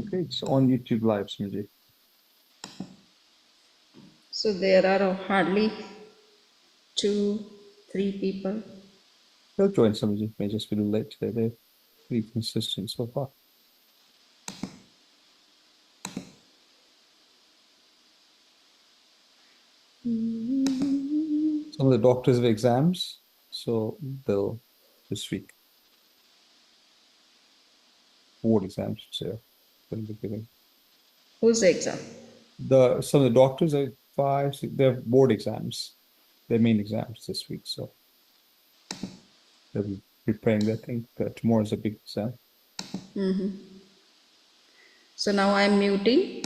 Okay, it's on YouTube Live, Smriti. So there are hardly 2-3 people. They'll join, Smriti. May just be a little late today. They're pretty consistent so far. Some of the doctors have exams, so they'll this week. Board exams, so they'll be giving. Whose exam? Some of the doctors are they have board exams, their main exams this week, so they'll be preparing. I think tomorrow's a big exam. So now I am muting.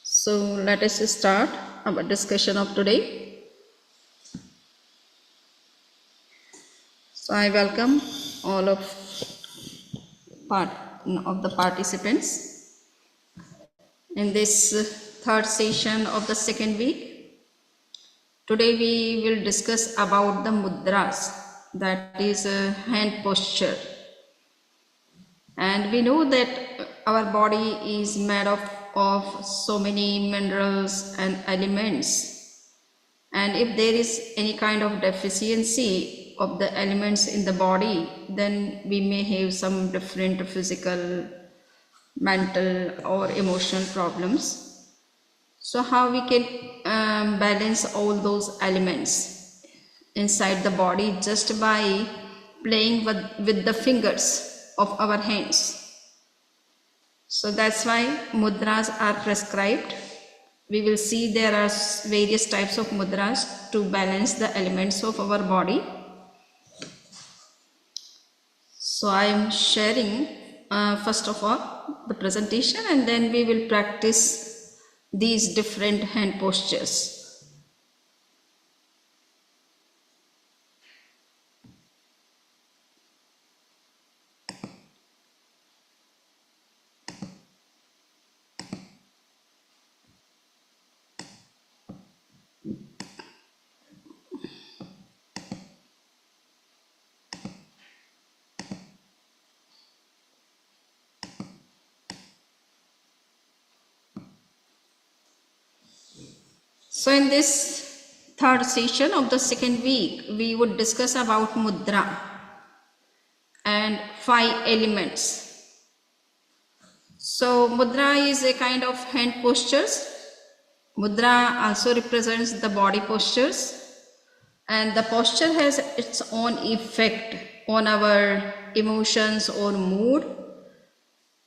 So let us start our discussion of today. So I welcome all of the participants in this third session of the second week. Today we will discuss about the mudras, that is a hand posture. And we know that our body is made of so many minerals and elements. And if there is any kind of deficiency of the elements in the body, then we may have some different physical, mental or emotional problems. So how we can balance all those elements inside the body just by playing with the fingers of our hands. So that's why mudras are prescribed. We will see there are various types of mudras to balance the elements of our body. So I am sharing first of all the presentation, and then we will practice these different hand postures. So in this third session of the second week, we would discuss about mudra and 5 elements. So mudra is a kind of hand postures. Mudra also represents the body postures, and the posture has its own effect on our emotions or mood.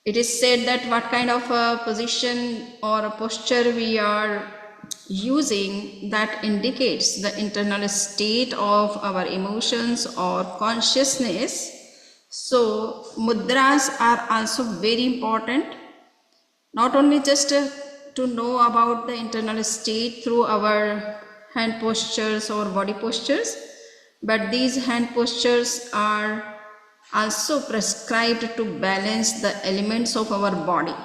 It is said that what kind of a position or a posture we are using, that indicates the internal state of our emotions or consciousness. So mudras are also very important, not only just to know about the internal state through our hand postures or body postures, but these hand postures are also prescribed to balance the elements of our body.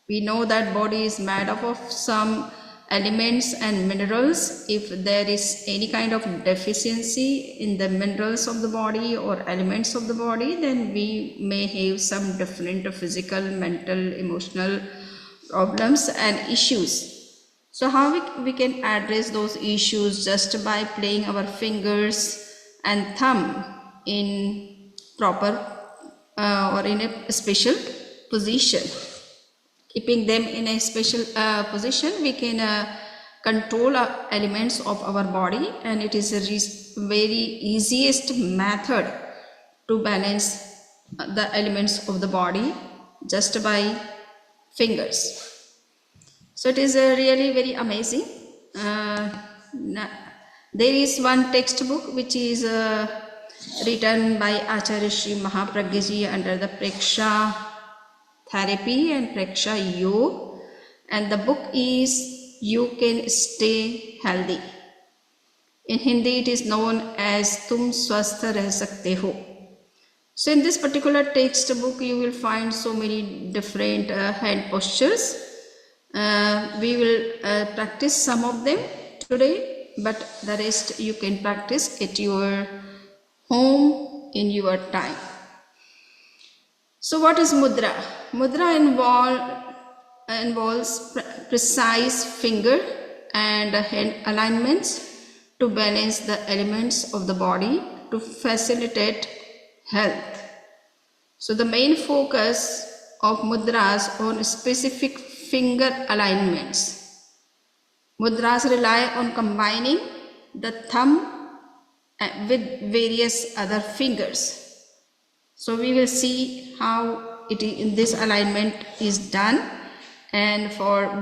We know that body is made up of some elements and minerals. If there is any kind of deficiency in the minerals of the body or elements of the body, then we may have some different physical, mental, emotional problems and issues. So how we can address those issues? Just by playing our fingers and thumb in proper or in a special position. Keeping them in a special position, we can control elements of our body, and it is a very easiest method to balance the elements of the body just by fingers. So it is really very amazing. There is one textbook which is written by Acharya Shri Mahapragya Ji under the Preksha Therapy and Preksha Yoga, and the book is You Can Stay Healthy. In Hindi it is known as Tum Swastha Reh Sakte Ho. So in this particular textbook you will find so many different hand postures. We will practice some of them today, but the rest you can practice at your home in your time. So what is mudra? Mudra involves precise finger and hand alignments to balance the elements of the body to facilitate health. So the main focus of mudras on specific finger alignments. Mudras rely on combining the thumb with various other fingers. So we will see how this alignment is done, and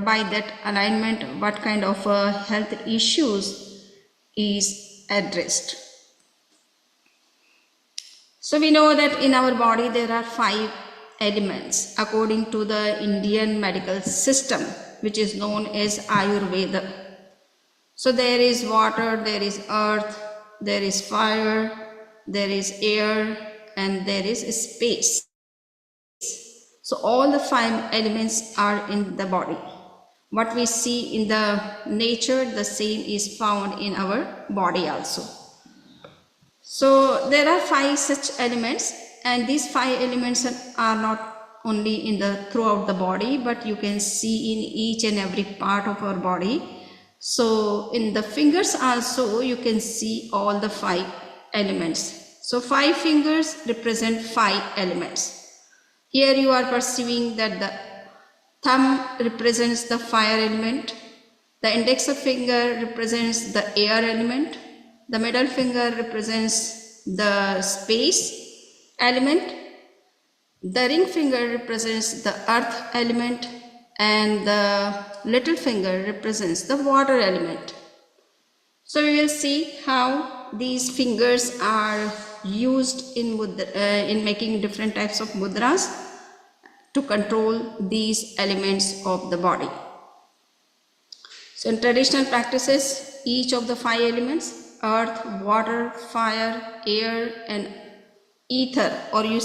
by that alignment what kind of health issues is addressed. So we know that in our body there are 5 elements according to the Indian medical system, which is known as Ayurveda. So there is water, there is earth, there is fire, there is air, and there is space. So all the 5 elements are in the body. What we see in the nature, the same is found in our body also. So there are 5 such elements, and these 5 elements are not only throughout the body, but you can see in each and every part of our body. So in the fingers also you can see all the 5 elements. So 5 fingers represent 5 elements. Here you are perceiving that the thumb represents the fire element, the index finger represents the air element, the middle finger represents the space element, the ring finger represents the earth element, and the little finger represents the water element. So we will see how these fingers are used in making different types of mudras to control these elements of the body. So in traditional practices, each of the 5 elements, earth, water, fire, air, and ether, or you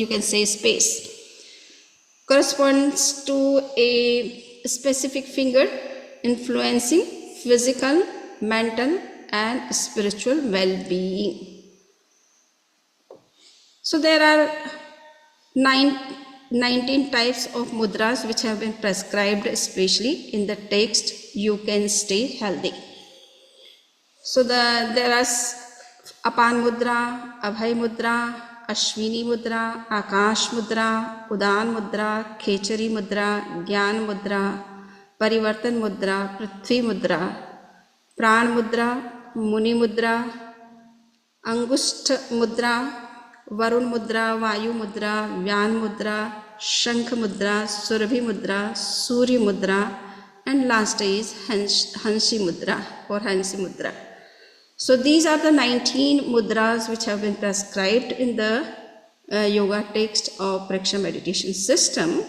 can say space, corresponds to a specific finger influencing physical, mental, and spiritual well-being. So there are 19 types of mudras which have been prescribed, especially in the text You Can Stay Healthy. So there are Apan Mudra, Abhay Mudra, Ashwini Mudra, Akash Mudra, Udan Mudra, Khechari Mudra, Gyan Mudra, Parivartan Mudra, Prithvi Mudra, Pran Mudra, Muni Mudra, Angusht Mudra, Varun Mudra, Vayu Mudra, Vyan Mudra, Shankh Mudra, Surabhi Mudra, Surya Mudra, and last is Hansi Mudra or Hansi Mudra. So these are the 19 mudras which have been prescribed in the yoga text of Pariksha meditation system,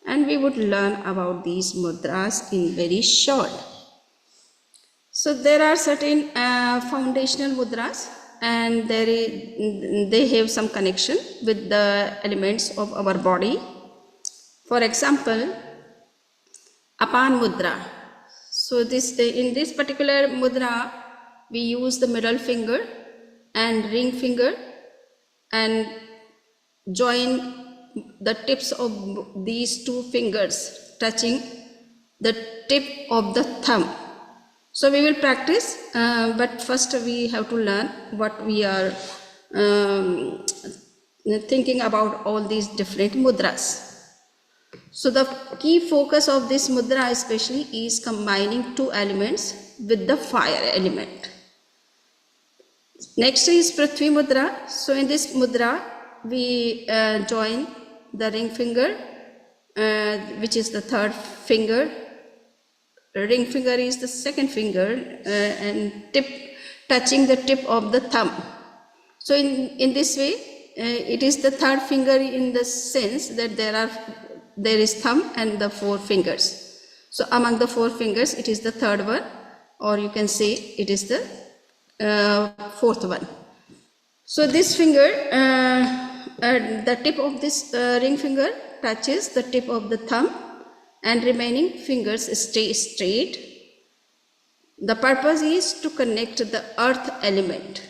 and we would learn about these mudras in very short. So there are certain foundational mudras, and they have some connection with the elements of our body. For example, Apan Mudra. So in this particular mudra, we use the middle finger and ring finger and join the tips of these 2 fingers touching the tip of the thumb. So we will practice, but first we have to learn what we are thinking about all these different mudras. So the key focus of this mudra especially is combining 2 elements with the fire element. Next is Prithvi Mudra. So in this mudra, we join the ring finger, which is the 3rd finger. Ring finger is the 2nd finger, and touching the tip of the thumb. So in this way, it is the 3rd finger in the sense that there is thumb and the 4 fingers. So among the 4 fingers, it is the 3rd one, or you can say it is the 4th one. So this finger, the tip of this ring finger touches the tip of the thumb, and remaining fingers stay straight. The purpose is to connect the earth element.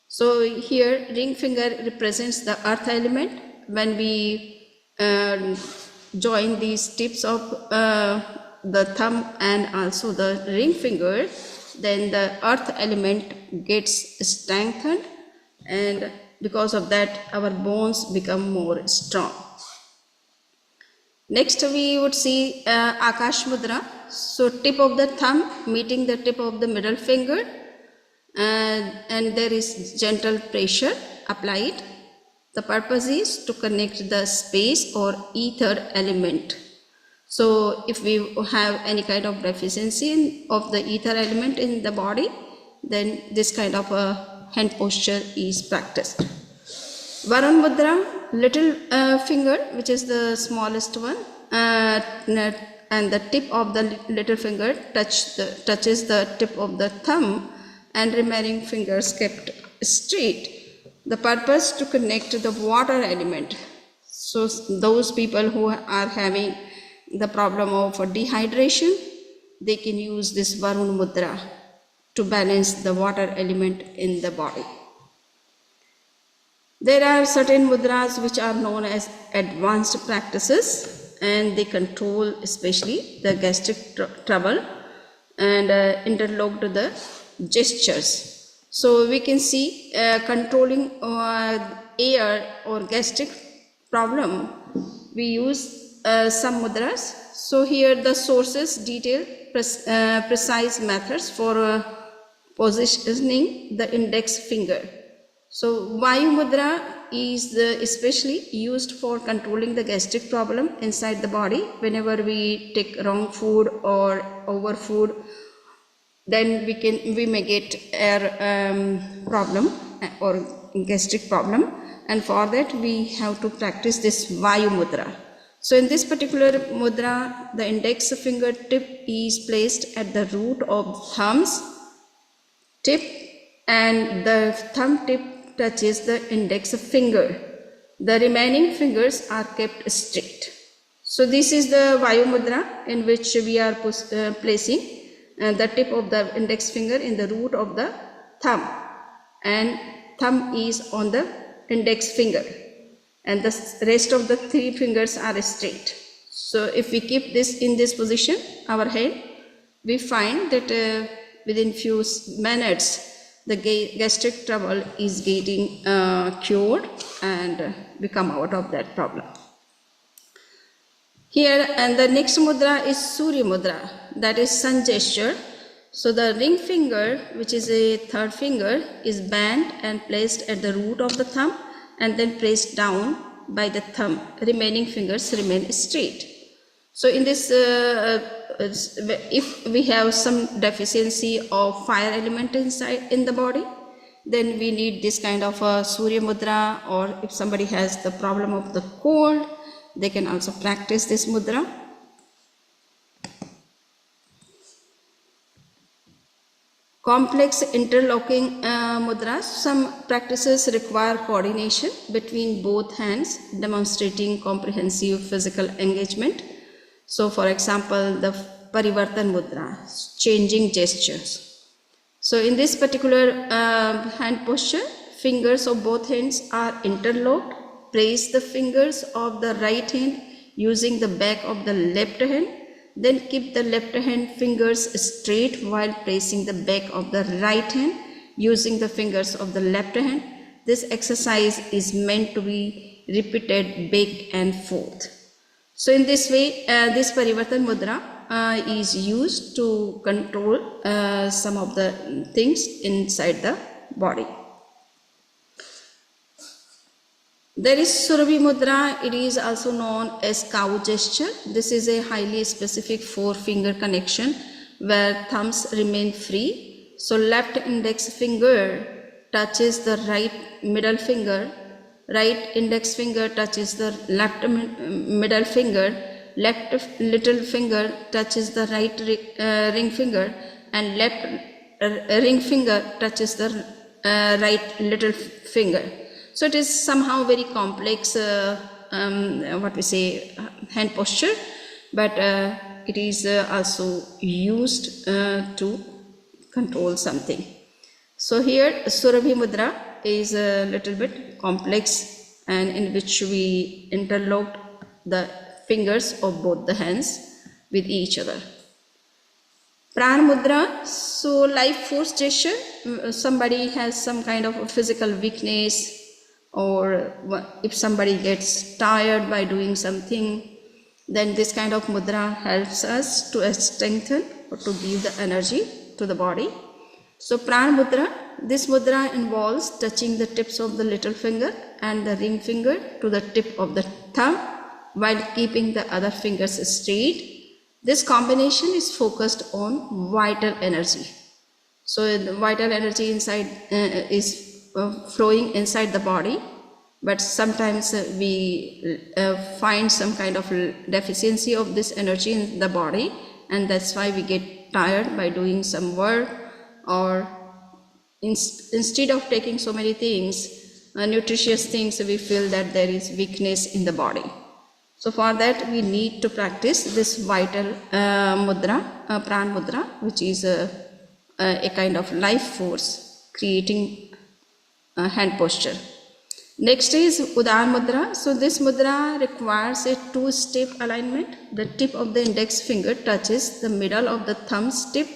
So here ring finger represents the earth element. When we join these tips of the thumb and also the ring finger, then the earth element gets strengthened, and because of that our bones become more strong. Next we would see Akash Mudra. So tip of the thumb meeting the tip of the middle finger, and there is gentle pressure applied. The purpose is to connect the space or ether element. So if we have any kind of deficiency of the ether element in the body, then this kind of a hand posture is practiced. Varun Mudra, little finger, which is the smallest one, and the tip of the little finger touches the tip of the thumb, and remaining fingers kept straight. The purpose to connect the water element. So those people who are having the problem of dehydration, they can use this Varun Mudra to balance the water element in the body. There are certain mudras which are known as advanced practices, and they control especially the gastric trouble and interlocked the gestures. So we can see controlling air or gastric problem, we use some mudras. So here the sources detail precise methods for positioning the index finger. So Vayu Mudra is especially used for controlling the gastric problem inside the body. Whenever we take wrong food or over food, then we may get air problem or gastric problem, and for that we have to practice this Vayu Mudra. So in this particular mudra, the index finger tip is placed at the root of thumb's tip, and the thumb tip touches the index finger. The remaining fingers are kept straight. So this is the Vayu Mudra, in which we are placing the tip of the index finger in the root of the thumb, and thumb is on the index finger, and the rest of the three fingers are straight. So if we keep this in this position, our hand, we find that within few minutes the gastric trouble is getting cured, and we come out of that problem. Here, and the next mudra is Surya Mudra, that is sun gesture. So the ring finger, which is a third finger, is bent and placed at the root of the thumb, and then pressed down by the thumb. Remaining fingers remain straight. So in this, if we have some deficiency of fire element inside in the body, then we need this kind of a Surya Mudra, or if somebody has the problem of the cold, they can also practice this mudra. Complex interlocking mudras. Some practices require coordination between both hands, demonstrating comprehensive physical engagement. So for example, the Parivartan Mudra, changing gestures. So in this particular hand posture, fingers of both hands are interlocked. Place the fingers of the right hand using the back of the left hand. Then keep the left hand fingers straight while placing the back of the right hand using the fingers of the left hand. This exercise is meant to be repeated back and forth. So in this way, this Parivartan Mudra is used to control some of the things inside the body. There is Surabhi Mudra. It is also known as cow gesture. This is a highly specific four-finger connection where thumbs remain free. So left index finger touches the right middle finger, right index finger touches the left middle finger, left little finger touches the right ring finger, and left ring finger touches the right little finger. So it is somehow very complex what we say hand posture, but it is also used to control something. So here Surabhi Mudra is a little bit complex, and in which we interlocked the fingers of both the hands with each other. Pran Mudra, so life force gesture, somebody has some kind of a physical weakness, or if somebody gets tired by doing something, then this kind of mudra helps us to strengthen or to give the energy to the body. So Pran Mudra, this mudra involves touching the tips of the little finger and the ring finger to the tip of the thumb while keeping the other fingers straight. This combination is focused on vital energy. So the vital energy inside is flowing inside the body, but sometimes we find some kind of deficiency of this energy in the body, and that's why we get tired by doing some work, or instead of taking so many things, nutritious things, we feel that there is weakness in the body. So for that we need to practice this vital mudra, Pran Mudra, which is a kind of life force creating hand posture. Next is Udar Mudra. So this mudra requires a two-step alignment. The tip of the index finger touches the middle of the thumb's tip,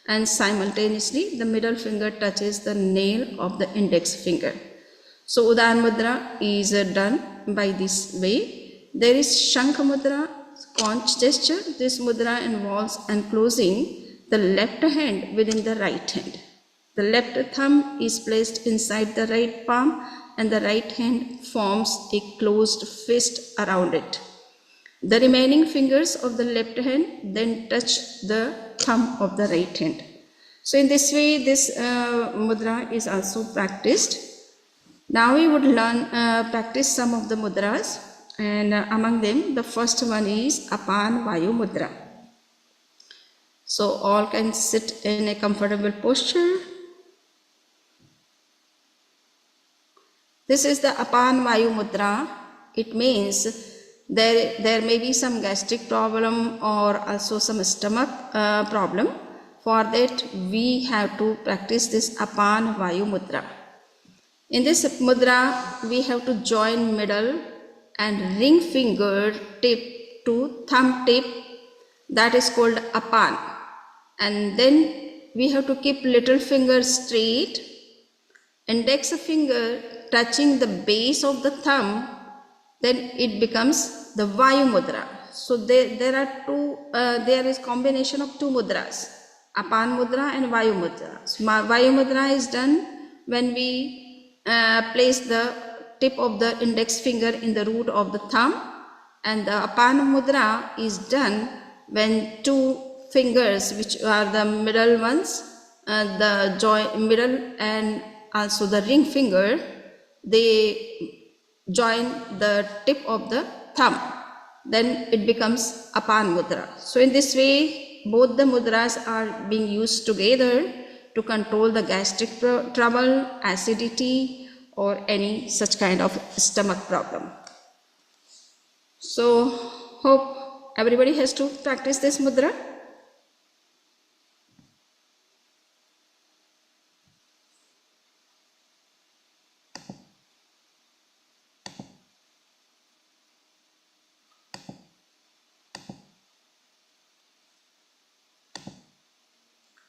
and simultaneously the middle finger touches the nail of the index finger. So Udar Mudra is done by this way. There is Shankh Mudra, conch gesture. This mudra involves enclosing the left hand within the right hand. The left thumb is placed inside the right palm, and the right hand forms a closed fist around it. The remaining fingers of the left hand then touch the thumb of the right hand. So in this way, this mudra is also practiced. Now we would practice some of the mudras, and among them the first one is Apan Vayu Mudra. So all can sit in a comfortable posture. This is the Apan Vayu Mudra. It means there may be some gastric problem or also some stomach problem. For that we have to practice this Apan Vayu Mudra. In this mudra we have to join middle and ring finger tip to thumb tip, that is called Apan, and then we have to keep little finger straight, index finger touching the base of the thumb, then it becomes the Vayu Mudra. So there is combination of two mudras, Apan Mudra and Vayu Mudra. So Vayu Mudra is done when we place the tip of the index finger in the root of the thumb, and the Apan Mudra is done when two fingers, which are the middle ones, the middle and also the ring finger, they join the tip of the thumb, then it becomes Apan Mudra. So in this way both the mudras are being used together to control the gastric trouble, acidity, or any such kind of stomach problem. So hope everybody has to practice this mudra.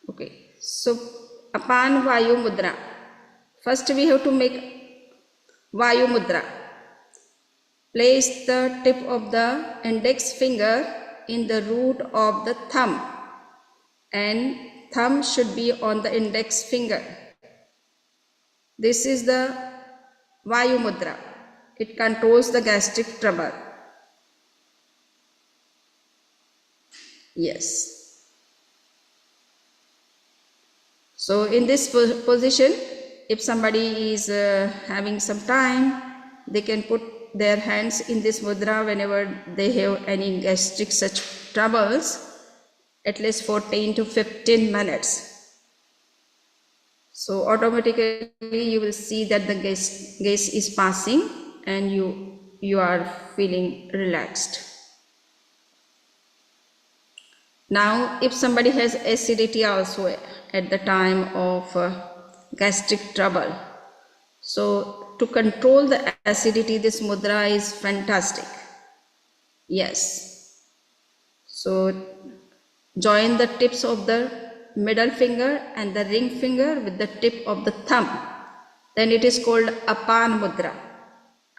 Okay, so Apan Vayu Mudra. First we have to make Vayu Mudra. Place the tip of the index finger in the root of the thumb, and thumb should be on the index finger. This is the Vayu Mudra. It controls the gastric trouble. Yes. So in this position, if somebody is having some time, they can put their hands in this mudra whenever they have any gastric such troubles, at least for 10 to 15 minutes. So automatically you will see that the gas is passing and you are feeling relaxed. Now if somebody has acidity also, at the time of gastric trouble. So to control the acidity, this mudra is fantastic. Yes. So join the tips of the middle finger and the ring finger with the tip of the thumb. Then it is called Apan Mudra.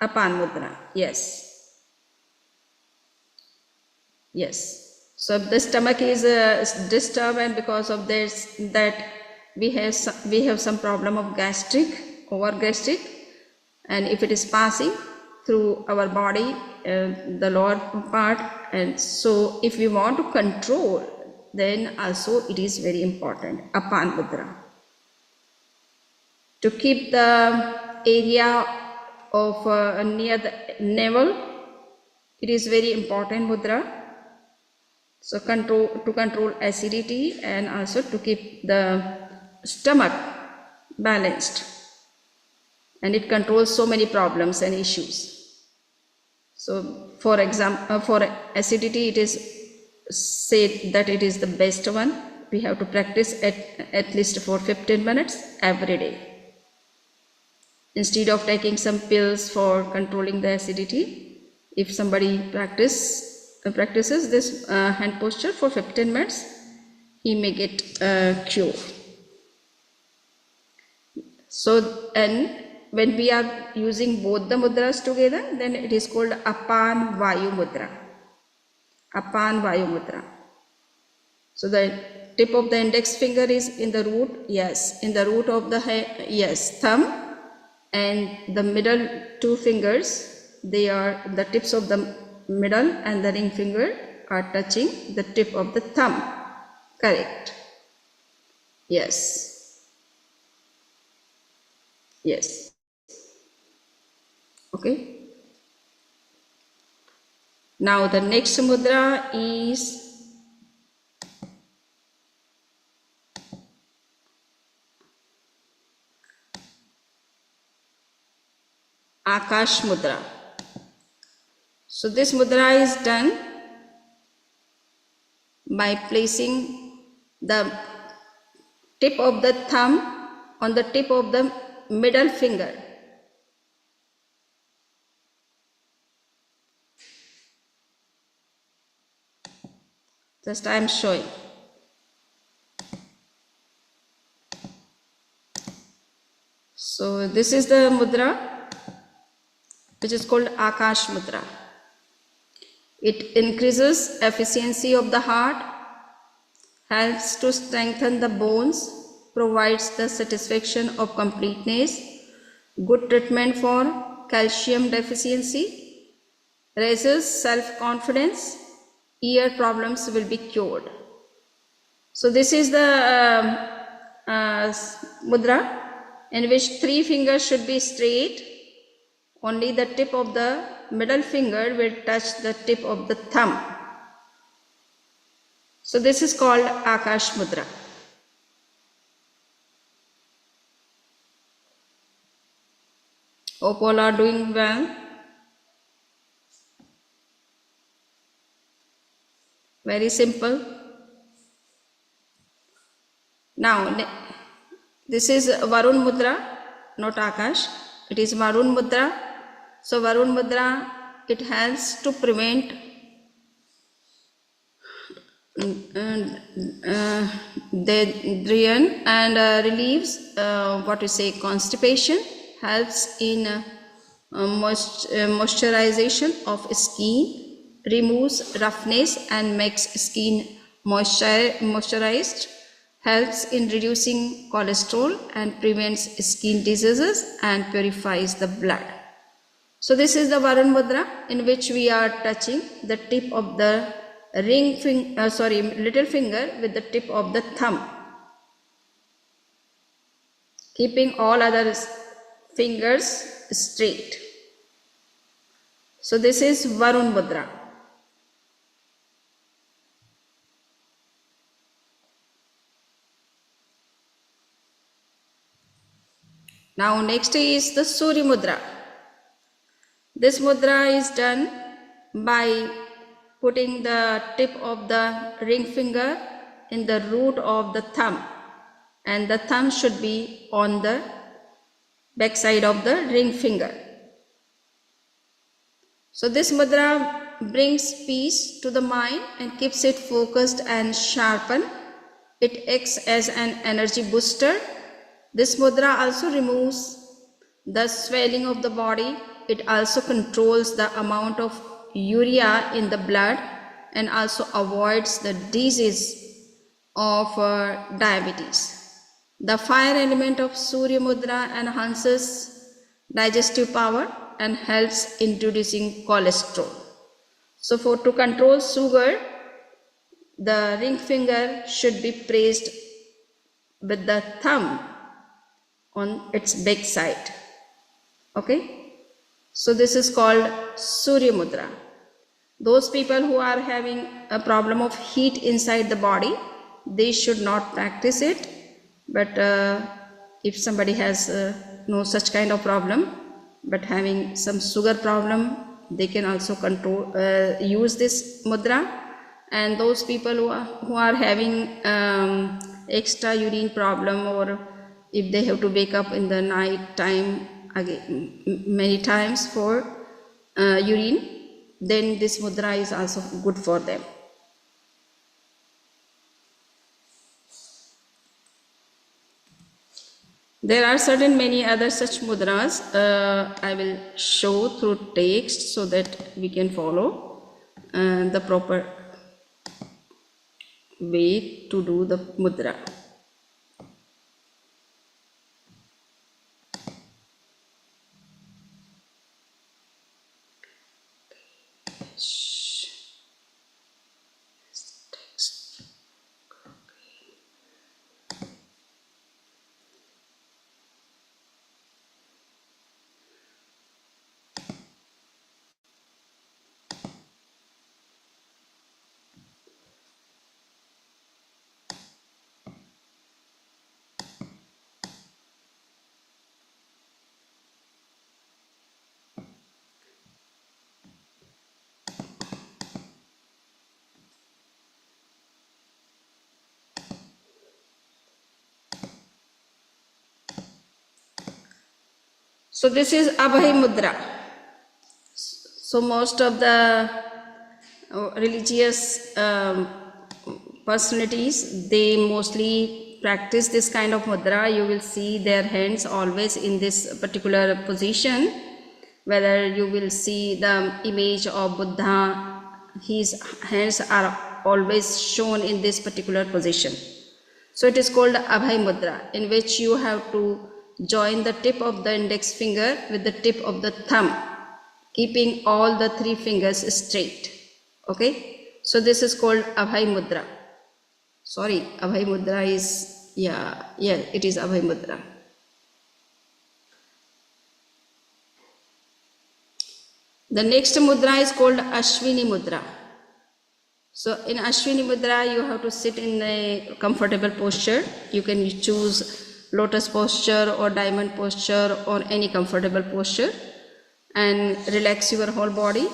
Apan Mudra. Yes. Yes. So if the stomach is disturbed, and because of this, that we have some problem of over gastric, and if it is passing through our body, the lower part, and so if we want to control, then also it is very important, Apan Mudra. To keep the area of near the navel, it is very important mudra. So to control acidity and also to keep the stomach balanced, and it controls so many problems and issues. So for example, for acidity, it is said that it is the best one. We have to practice at least for 15 minutes every day, instead of taking some pills for controlling the acidity. If somebody practices this hand posture for 15 minutes, he may get cure. So, and when we are using both the mudras together, then it is called Apan Vayu Mudra. Apan Vayu Mudra. So the tip of the index finger is in the root, yes, in the root of the yes, thumb, and the middle two fingers, they are the tips of the middle and the ring finger are touching the tip of the thumb. Correct. Yes. Yes. Okay. Now the next mudra is Akash Mudra. So this mudra is done by placing the tip of the thumb on the tip of the middle finger. Just I am showing. So this is the mudra which is called Akash Mudra. It increases efficiency of the heart, helps to strengthen the bones, provides the satisfaction of completeness, good treatment for calcium deficiency, raises self-confidence, ear problems will be cured. So this is the mudra in which three fingers should be straight. Only the tip of the middle finger will touch the tip of the thumb. So this is called Akash Mudra. Hope all are doing well. Very simple. Now, this is Varun Mudra, not Akash. It is Varun Mudra. So Varun Mudra, it helps to prevent dehydration and relieves constipation, helps in moisturization of skin, removes roughness and makes skin moisturized, helps in reducing cholesterol and prevents skin diseases and purifies the blood. So this is the Varun Mudra in which we are touching the tip of the little finger with the tip of the thumb, keeping all other fingers straight. So this is Varun Mudra. Now next is the Surya Mudra. This mudra is done by putting the tip of the ring finger in the root of the thumb. and the thumb should be on the back side of the ring finger. So this mudra brings peace to the mind and keeps it focused and sharpened. It acts as an energy booster. This mudra also removes the swelling of the body. It also controls the amount of urea in the blood and also avoids the disease of diabetes. The fire element of Surya Mudra enhances digestive power and helps in reducing cholesterol. So to control sugar, the ring finger should be placed with the thumb on its back side. Okay, so this is called Surya Mudra. Those people who are having a problem of heat inside the body, they should not practice it. But if somebody has no such kind of problem, but having some sugar problem, they can also use this mudra. And those people who are having extra urine problem, or if they have to wake up in the night time again many times for urine, then this mudra is also good for them. There are certain many other such mudras. I will show through text so that we can follow the proper way to do the mudra. So this is Abhay Mudra. So most of the religious personalities, they mostly practice this kind of mudra. You will see their hands always in this particular position. Whether you will see the image of Buddha, his hands are always shown in this particular position. So it is called Abhay Mudra, in which you have to join the tip of the index finger with the tip of the thumb, keeping all the three fingers straight. Okay, so this is called Abhay Mudra. Sorry, Abhay Mudra is, it is Abhay Mudra. The next mudra is called Ashwini Mudra. So in Ashwini Mudra, you have to sit in a comfortable posture. You can choose lotus posture or diamond posture or any comfortable posture, and relax your whole body.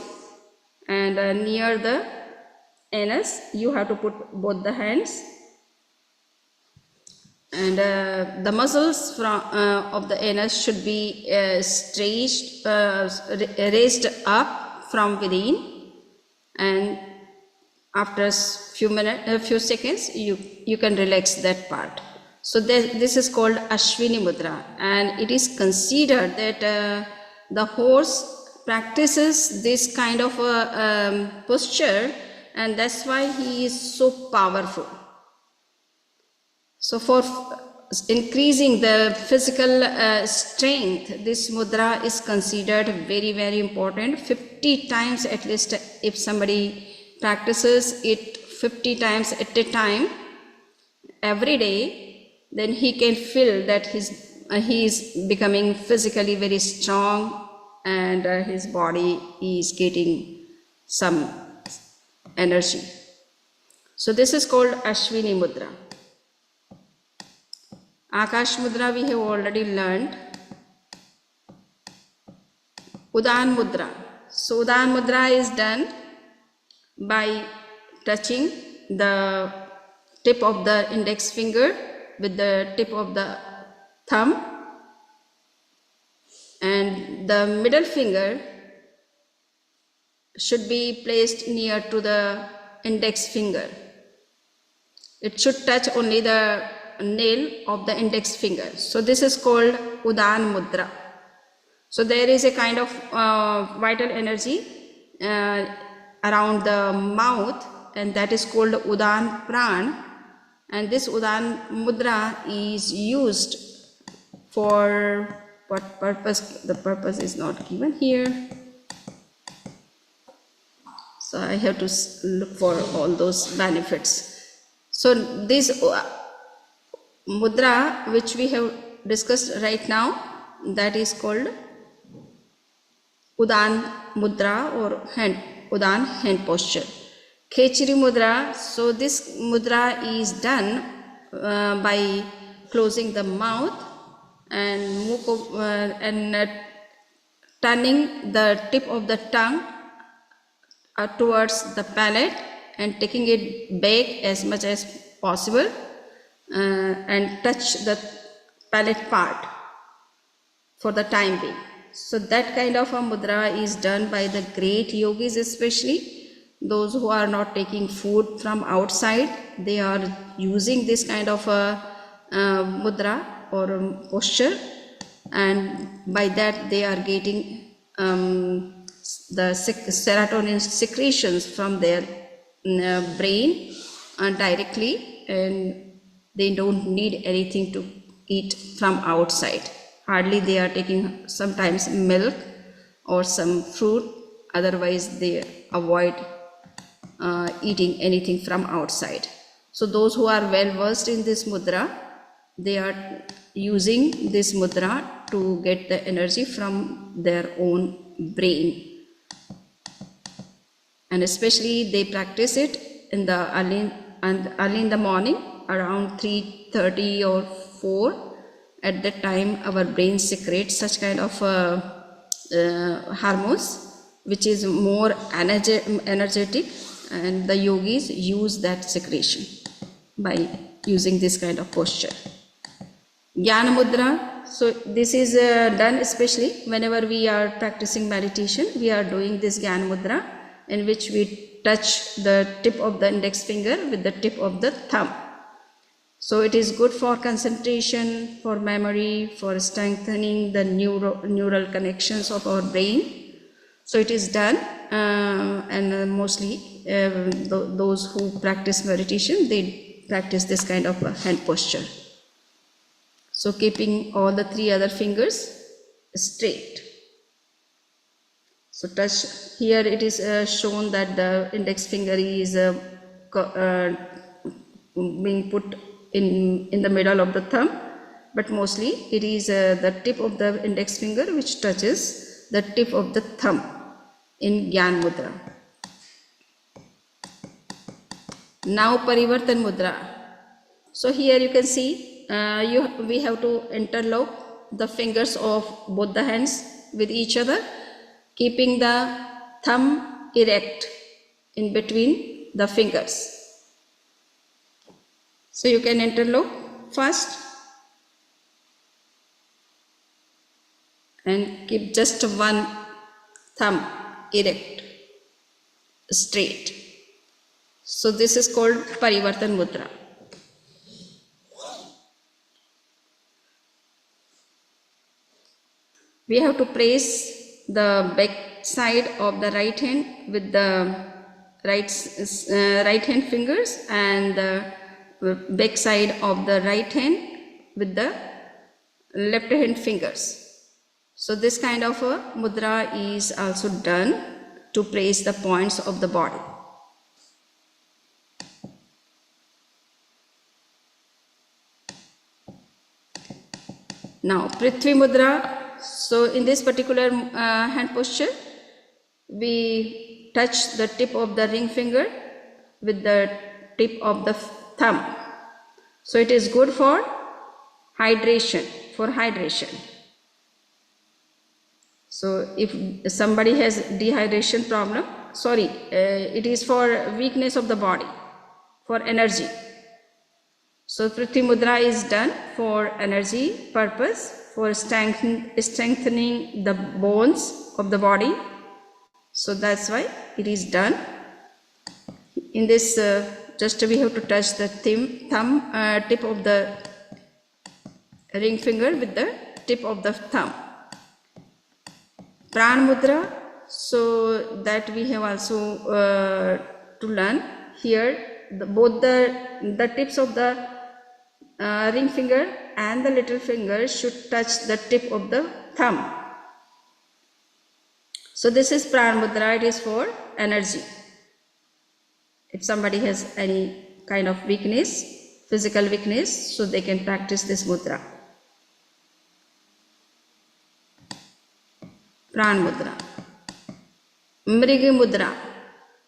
And near the anus, you have to put both the hands, and the muscles from of the anus should be raised up from within, and after a few seconds you can relax that part. So this is called Ashwini Mudra, and it is considered that the horse practices this kind of posture, and that's why he is so powerful. So for increasing the physical strength, this mudra is considered very, very important. 50 times at least, if somebody practices it 50 times at a time every day, then he can feel that he is becoming physically very strong, and his body is getting some energy. So this is called Ashwini Mudra. Akash Mudra we have already learned. Udan Mudra. So Udan Mudra is done by touching the tip of the index finger with the tip of the thumb, and the middle finger should be placed near to the index finger. It should touch only the nail of the index finger. So this is called Udan Mudra. So there is a kind of vital energy around the mouth, and that is called Udan Pran. And this Udan Mudra is used for what purpose? The purpose is not given here. So I have to look for all those benefits. So this mudra which we have discussed right now, that is called Udan Mudra or Udan hand posture. Khechri Mudra, so this mudra is done by closing the mouth and turning the tip of the tongue towards the palate and taking it back as much as possible and touch the palate part for the time being. So that kind of a mudra is done by the great yogis, especially those who are not taking food from outside. They are using this kind of a mudra or posture, and by that they are getting the serotonin secretions from their brain directly, and they don't need anything to eat from outside. Hardly they are taking sometimes milk or some fruit, otherwise they avoid eating anything from outside. So those who are well versed in this mudra, they are using this mudra to get the energy from their own brain. And especially they practice it in the early in the morning around 3:30 or 4. At that time our brain secretes such kind of hormones which is more energetic, and the yogis use that secretion by using this kind of posture. Jnana Mudra, so this is done especially whenever we are practicing meditation. We are doing this Jnana Mudra, in which we touch the tip of the index finger with the tip of the thumb. So it is good for concentration, for memory, for strengthening the neural connections of our brain. So it is done, and mostly those who practice meditation, they practice this kind of hand posture. So keeping all the 3 other fingers straight. So touch, here it is shown that the index finger is being put in the middle of the thumb, but mostly it is the tip of the index finger which touches the tip of the thumb in Jnana Mudra. Now Parivartan Mudra. So here you can see we have to interlock the fingers of both the hands with each other, keeping the thumb erect in between the fingers. So you can interlock first and keep just one thumb erect, straight. So this is called Parivartan Mudra. We have to place the back side of the right hand with the right hand fingers, and the back side of the right hand with the left hand fingers. So this kind of a mudra is also done to place the points of the body. Now Prithvi Mudra. So in this particular hand posture, we touch the tip of the ring finger with the tip of the thumb. So it is good for hydration. So if somebody has dehydration problem, it is for weakness of the body, for energy. So Prithvi Mudra is done for energy purpose, for strengthening the bones of the body. So that's why it is done. In this, just we have to touch the tip of the ring finger with the tip of the thumb. Pran Mudra, so that we have also to learn here. Both the tips of the ring finger and the little finger should touch the tip of the thumb. So this is Pran Mudra, it is for energy. If somebody has any kind of weakness, physical weakness, so they can practice this mudra. Pran Mudra. Mrigi Mudra.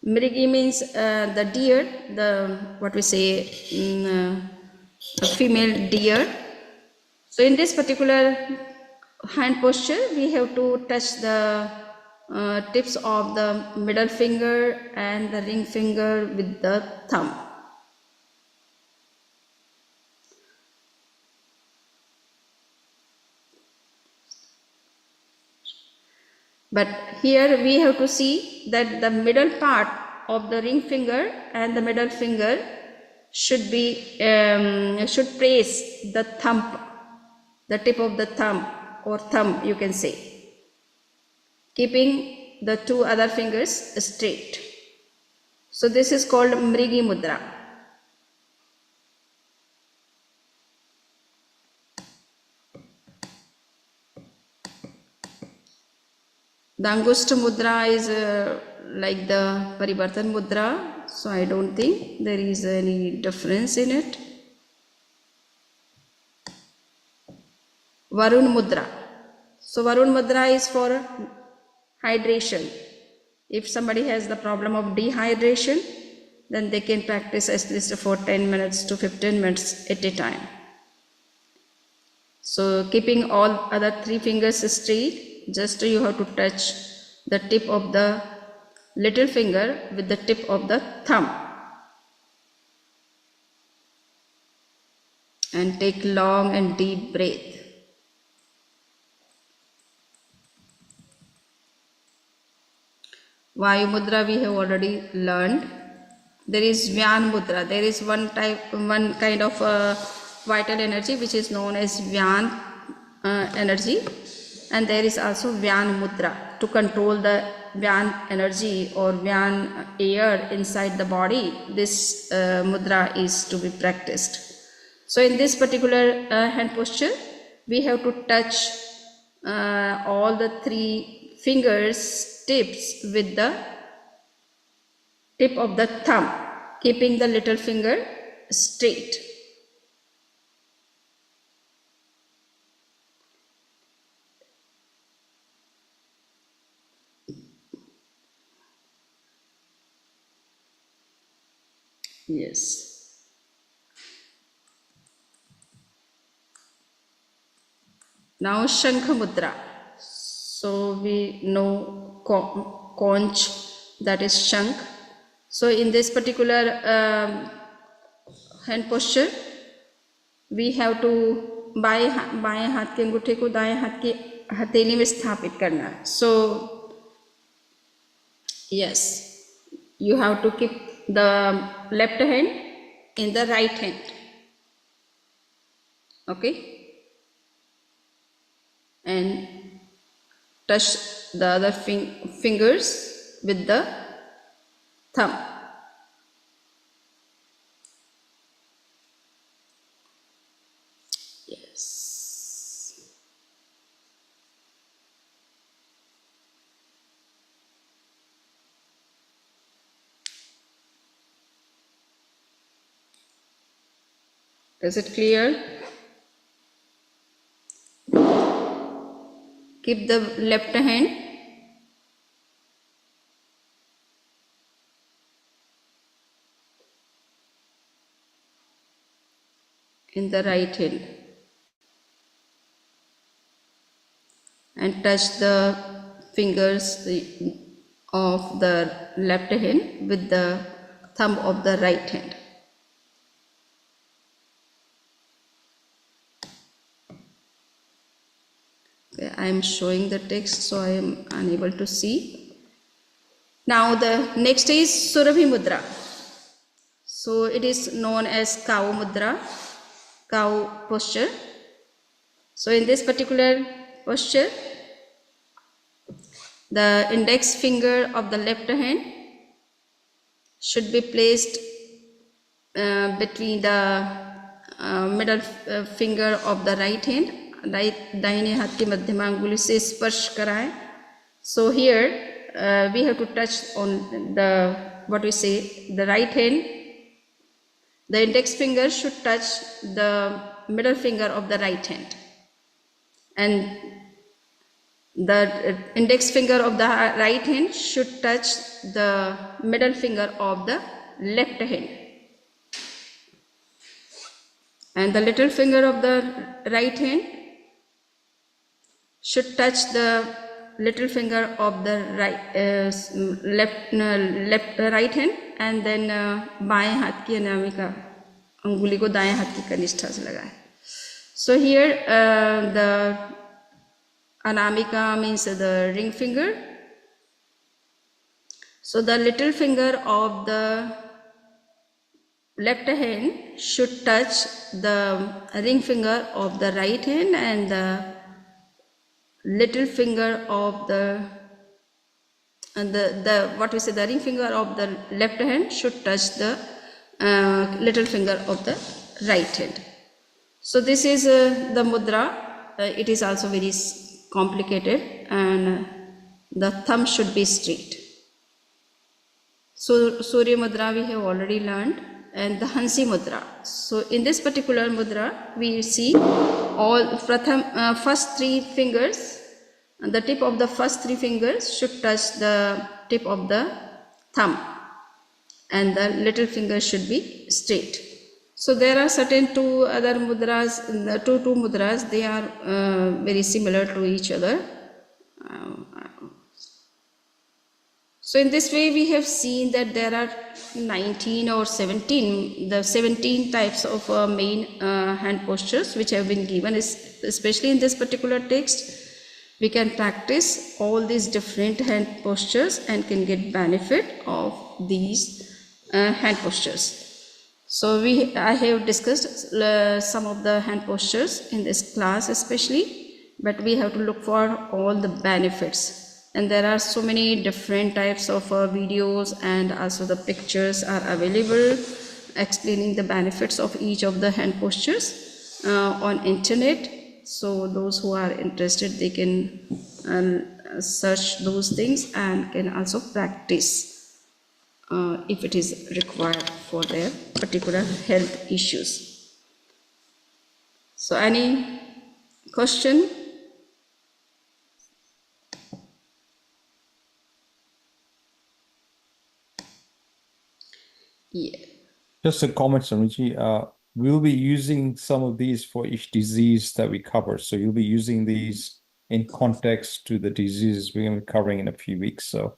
Mrigi means the deer, what we say, a female deer. So in this particular hand posture, we have to touch the tips of the middle finger and the ring finger with the thumb. But here we have to see that the middle part of the ring finger and the middle finger should place the thumb, the tip of the thumb or thumb, you can say, keeping the two other fingers straight. So this is called Mrigi Mudra. The Angushta Mudra is like the Parivartan Mudra, so I don't think there is any difference in it. Varun Mudra. So Varun Mudra is for hydration. If somebody has the problem of dehydration, then they can practice at least for 10 minutes to 15 minutes at a time. So keeping all other three fingers straight, just you have to touch the tip of the little finger with the tip of the thumb. And take long and deep breath. Vayu Mudra we have already learned. There is Vyan Mudra. There is one kind of vital energy which is known as Vyan energy, and there is also Vyan Mudra to control the Vyan energy or Vyan air inside the body. This mudra is to be practiced. So in this particular hand posture, we have to touch all the three fingers tips with the tip of the thumb, keeping the little finger straight. Yes. Now Shankha Mudra. So we know conch, that is Shank. So in this particular hand posture, we have to बाएं हाथ के अंगूठे को दाएं हाथ की हथेली में स्थापित करना है. So yes, you have to keep the left hand in the right hand. Okay. And touch the other fingers with the thumb. Yes. Is it clear? Keep the left hand in the right hand and touch the fingers of the left hand with the thumb of the right hand. Okay, I am showing the text, so I am unable to see. Now the next is Surabhi Mudra. So it is known as cow mudra, cow posture. So in this particular posture, the index finger of the left hand should be placed between the middle finger of the right hand. दाहिने हाथ की मध्यमा अंगुली से स्पर्श कराएं. So here we have to touch on the, what we say, the right hand. The index finger should touch the middle finger of the right hand, and the index finger of the right hand should touch the middle finger of the left hand, and the little finger of the right hand should touch the little finger of the right hand, and then बाएं हाथ की अनामिका अंगुली को दाएं हाथ की कनिष्ठा से लगाएं. So here the anamika means the ring finger. So the little finger of the left hand should touch the ring finger of the right hand, and the little finger of the what we say, the ring finger of the left hand should touch the little finger of the right hand. So this is the mudra. It is also very complicated, and the thumb should be straight. So Surya Mudra we have already learned, and the Hansi Mudra. So in this particular mudra we see all first three fingers, and the tip of the first three fingers should touch the tip of the thumb, and the little finger should be straight. So there are certain two other mudras, the two mudras, they are very similar to each other. So in this way we have seen that there are 19 or 17 types of main hand postures which have been given, especially in this particular text. We can practice all these different hand postures and can get benefit of these hand postures. So I have discussed some of the hand postures in this class especially, but we have to look for all the benefits. And there are so many different types of videos, and also the pictures are available explaining the benefits of each of the hand postures on internet. So those who are interested, they can search those things and can also practice if it is required for their particular health issues. So any question? Yeah. Just a comment, Samiji. We'll be using some of these for each disease that we cover. So you'll be using these in context to the diseases we're going to be covering in a few weeks. So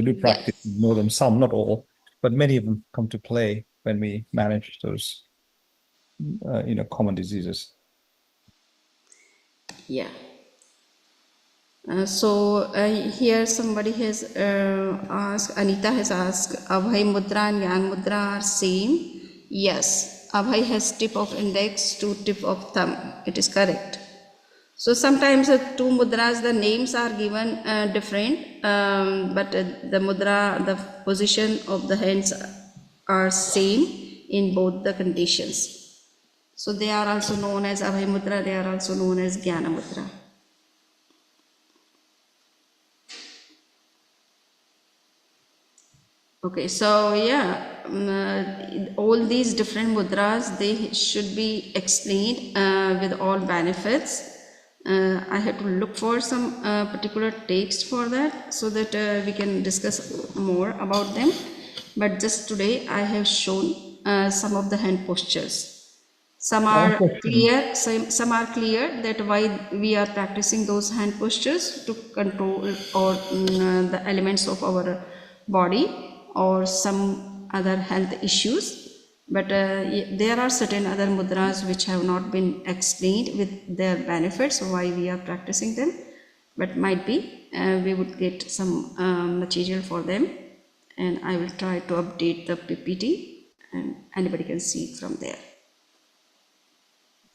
do practice, know them, some, not all, but many of them come to play when we manage those, common diseases. Yeah. Here somebody has asked, Anita has asked, Abhay Mudra and Yang Mudra are same? Yes, Abhay has tip of index to tip of thumb. It is correct. So sometimes two mudras, the names are given different, but the mudra, the position of the hands are same in both the conditions. So they are also known as Abhay Mudra, they are also known as Jnana Mudra. Okay, so yeah, all these different mudras, they should be explained with all benefits. I have to look for some particular text for that, so that we can discuss more about them. But just today I have shown some of the hand postures. Some are clear, some are clear that why we are practicing those hand postures to control or the elements of our body or some other health issues. But there are certain other mudras which have not been explained with their benefits, why we are practicing them. But might be we would get some material for them, and I will try to update the PPT, and anybody can see it from there.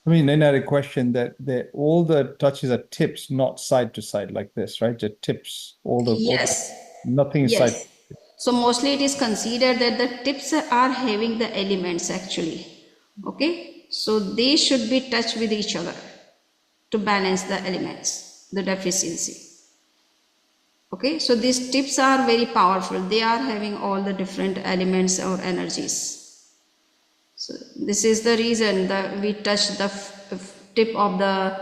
I mean, then I had a question that all the touches are tips, not side to side like this, right? The tips, Yes, nothing is side. yes. So mostly it is considered that the tips are having the elements actually. Okay, so they should be touched with each other to balance the elements, the deficiency. Okay, so these tips are very powerful. They are having all the different elements or energies. So this is the reason that we touch the tip of the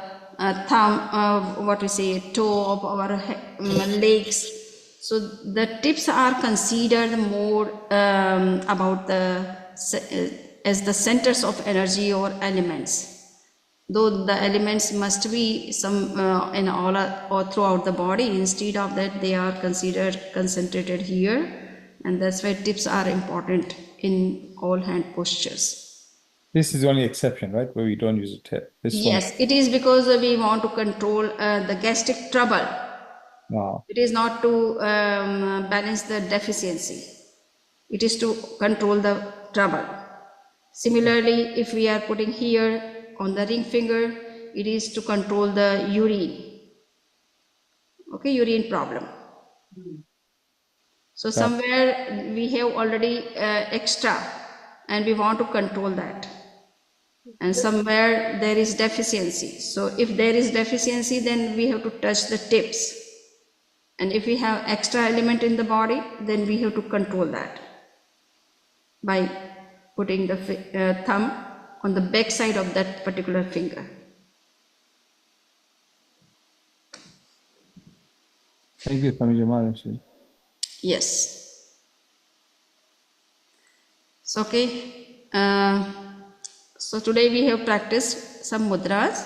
thumb, what we say, toe of our legs. So the tips are considered more about the as the centers of energy or elements. Though the elements must be some in all or throughout the body, instead of that they are considered concentrated here, and that's why tips are important in all hand postures. This is the only exception, right? Where we don't use a tip. This one. Yes, it is because we want to control the gastric trouble. Wow. It is not to balance the deficiency. It is to control the trouble. Similarly, if we are putting here on the ring finger, it is to control the urine. Okay, urine problem. So somewhere we have already extra and we want to control that. And somewhere there is deficiency. So if there is deficiency, then we have to touch the tips. And if we have extra element in the body, then we have to control that by putting the thumb on the back side of that particular finger. Thank you, Swamiji. Yes. So okay. So today we have practiced some mudras.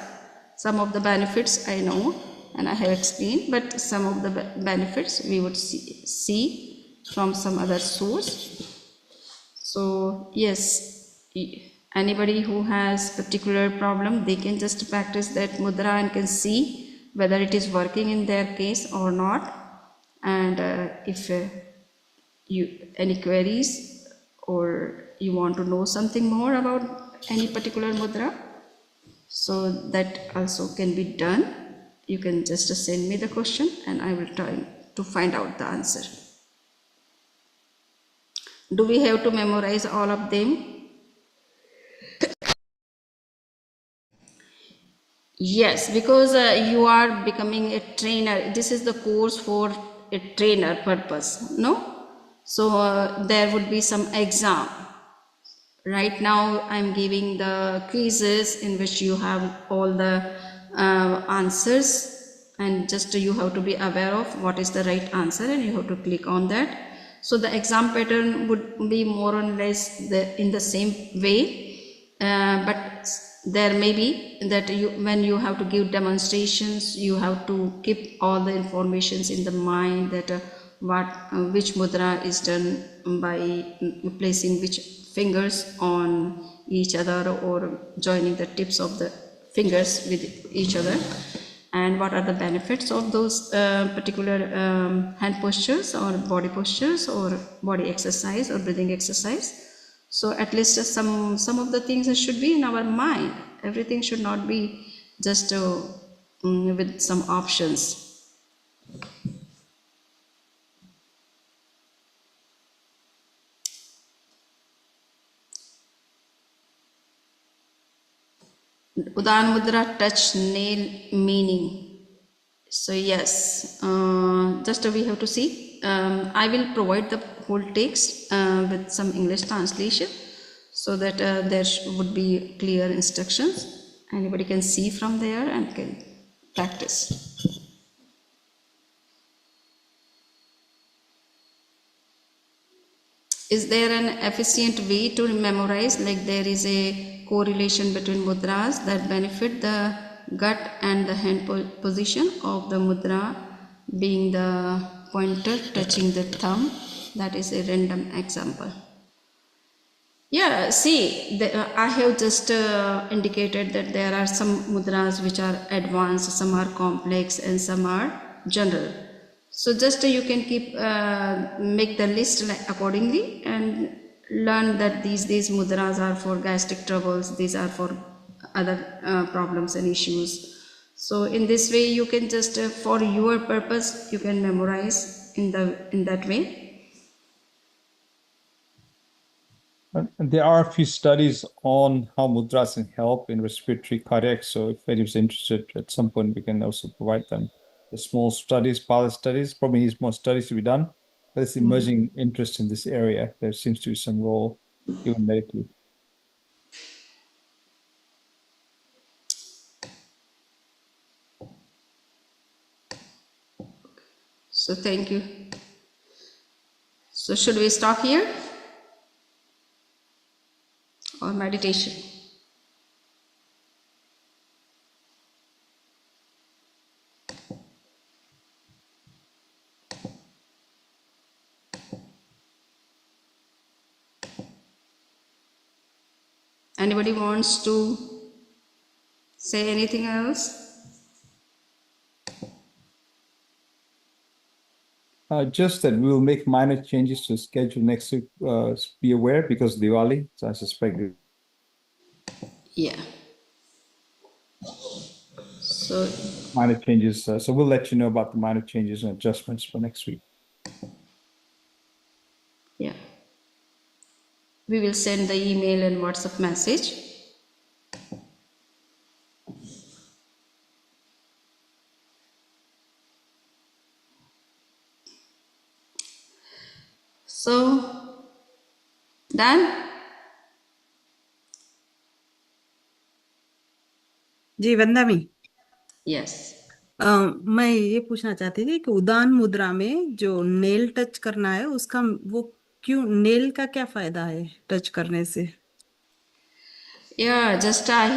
Some of the benefits I know and I have explained, but some of the benefits we would see from some other source. So yes, anybody who has particular problem, they can just practice that mudra and can see whether it is working in their case or not. And if you any queries or you want to know something more about any particular mudra, so that also can be done. You can just send me the question and I will try to find out the answer. Do we have to memorize all of them? Yes, because you are becoming a trainer. This is the course for a trainer purpose, no? So there would be some exam. Right now I'm giving the quizzes in which you have all the answers, and just you have to be aware of what is the right answer and you have to click on that. So the exam pattern would be more or less in the same way, but there may be that when you have to give demonstrations, you have to keep all the informations in the mind, that which mudra is done by placing which fingers on each other or joining the tips of the fingers with each other, and what are the benefits of those particular hand postures or body postures or body exercise or breathing exercise. So at least some of the things should be in our mind. Everything should not be just with some options. Udan Mudra touch nail meaning. So yes, just we have to see. I will provide the whole text with some English translation so that there would be clear instructions. Anybody can see from there and can practice. Is there an efficient way to memorize? Like there is a correlation between mudras that benefit the gut and the hand position of the mudra being the pointer touching the thumb. That is a random example. Yeah, see, I have just indicated that there are some mudras which are advanced, some are complex, and some are general. So just you can keep make the list like accordingly and learn that these mudras are for gastric troubles, these are for other problems and issues. So in this way, you can just for your purpose you can memorize in that way. And there are a few studies on how mudras can help in respiratory cardiac. So if anyone's interested, at some point we can also provide them the small studies, pilot studies. Probably needs more studies to be done, but it's emerging interest in this area. There seems to be some role even medically. So thank you. So should we stop here or meditation? Anybody wants to say anything else? Just that we will make minor changes to the schedule next week. Be aware because Diwali, so I suspect Yeah. So minor changes. So we'll let you know about the minor changes and adjustments for next week. yeah, we will send the email and WhatsApp message. So done? Ji वंदमी, Yes. मैं ये पूछना चाहती थी कि उदान मुद्रा में जो nail touch करना है उसका वो क्यों, नेल का क्या फायदा है टच करने से? Yeah, just I